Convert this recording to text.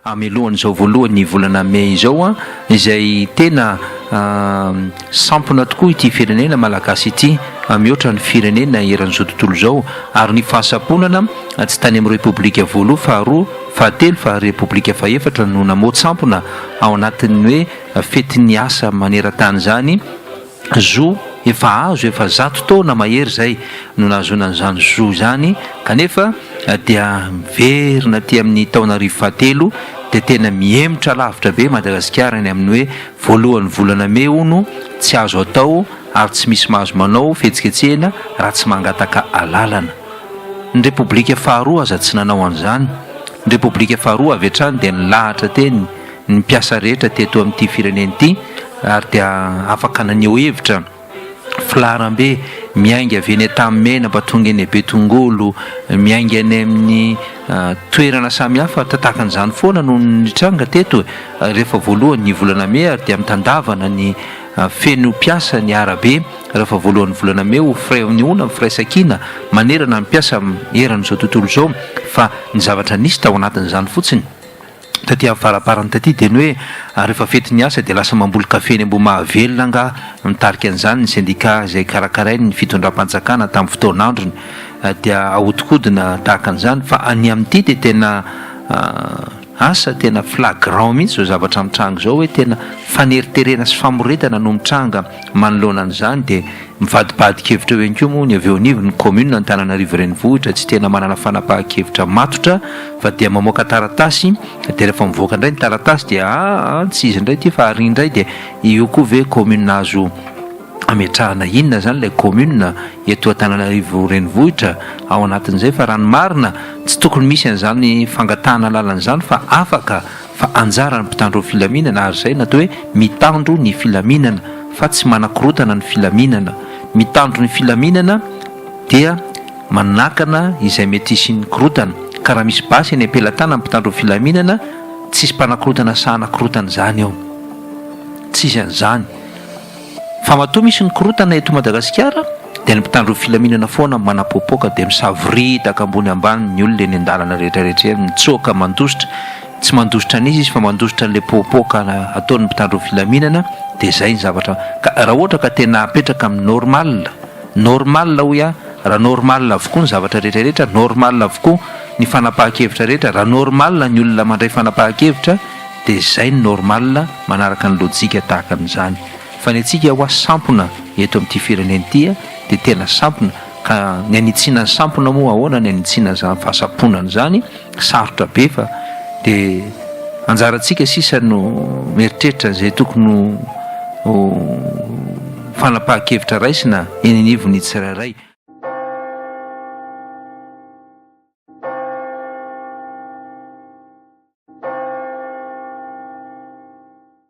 amelohan'izao voalohany volana May izao a izay tena sampona tokoa ity firenena malagasy ity mihoatra ny firenena eran'izao tontolo izao ary ny fahasaponana tsy tany amin'ny repoblika voaloha faharoa fahatelo fa repoblika fahaefatra no namoat sampona ao anatin'ny hoe fetin'ny asa maneran-tany zany zo efa azo efa 100 taona mahery zay no nahazonan'izany zo zany kanefa dia miverina ty amin'ny taona arivo fahatelo dia tena miemotra lavitra be Madagasikara ny amin'ny hoe voalohany volana May no tsy azo atao ary tsy misy mahazo manao fihetsiketsehana raha tsy mangataka alalana. Ny repoblika faharoa aza tsy nanao an'izany. Ny repoblika faharoa avy hatrany dia nilahatra teny ny mpiasa rehetra teto amin'ity firenena ity ary dia afaka naneho hevitra filaharam-be miainga avy eny Tanomena mpatonga eny Betongolo miainga eny amin'ny toerana samihafa tahak'izany foana no nitranga teto rehefa voalohany ny volana May ary dia mitandavana ny feno mpiasa ny arabe rehefa voalohany volana May ho freonona firaisankina manerana mpiasa eran'izao tontolo izao fa ny zavatra nisy tao anatin'izany fotsiny taty amin'ny faraparany taty dia ny hoe rehefa fety ny asa dia lasa mamboly kafe ny ambo mahavelona nga mitarika an'izany ny sindika izay karakarainy ny fitondram-panjakana tamin'ny fotoan'androny dia ahodikodina tahaka an'izany fa any amin'ity dia tena asa tena flagrant mihitsy zao zavatra mitranga zao hoe tena faneriterena sy famoretana no mitranga manoloana an'izany dia mivadibadikevitra eo ihany koa moa ny avy eo anivo ny commune Antananarivo renivohitra tsy tena manana fanapahan-kevitra matotra fa dia mamoaka taratasy dia rehefa mivoaka indray ny taratasy dia tsy izy indray ty fa ary indray dia io koa ve commune azo ametrahana inona zany ilay commune eto Antananarivo renivohitra ao anatin'izay fa raha ny marina tsy tokony misy an'izany fangatahana lalan'izany fa afaka fa anjara ny mpitandro filaminana ary izay natao hoe mitandro ny filaminana fa tsy manakorotana ny filaminana. Mitandro ny filaminana dia manakana izay mety hisy korotana ka raha misy basy eny ampelatana ny mpitandro filaminana tsisy mpanakorotana sa anakorotana zany ao tsy izy an'izany fa matoa misy ny korotana eto Madagasikara dia ny mpitandro filaminana foana manapopoaka dia misavoritaka ambony ambany ny olona eny an-dalana rehetrarehetra mitsoaka mandositra tsy mandositra an'izy izy fa mandositra n'ilay popoaka ataon'ny mpitandro filaminana dia zay ny zavatra ka raha ohatra ka tena apetraka amin'ny normal hoy raha normal avokoa ny zavatra rehetrarehetra normal avokoa ny fanapahan-kevitra rehetra raha normal ny olona mandray fanapahan-kevitra dia zay ny normal manaraka ny lojika tahaka an'izany fa ny antsika ho sampona eto amin'ity firenena ity dia tena sampona ka ny anitsiana ny sampona moa ahoana ny anitsiana zany fahasaponana zany sarotra be fa dia anjarantsika sisa no mieritreritra izay tokony fanapahan-kevitra raisina eny anivon'ny tsirairay.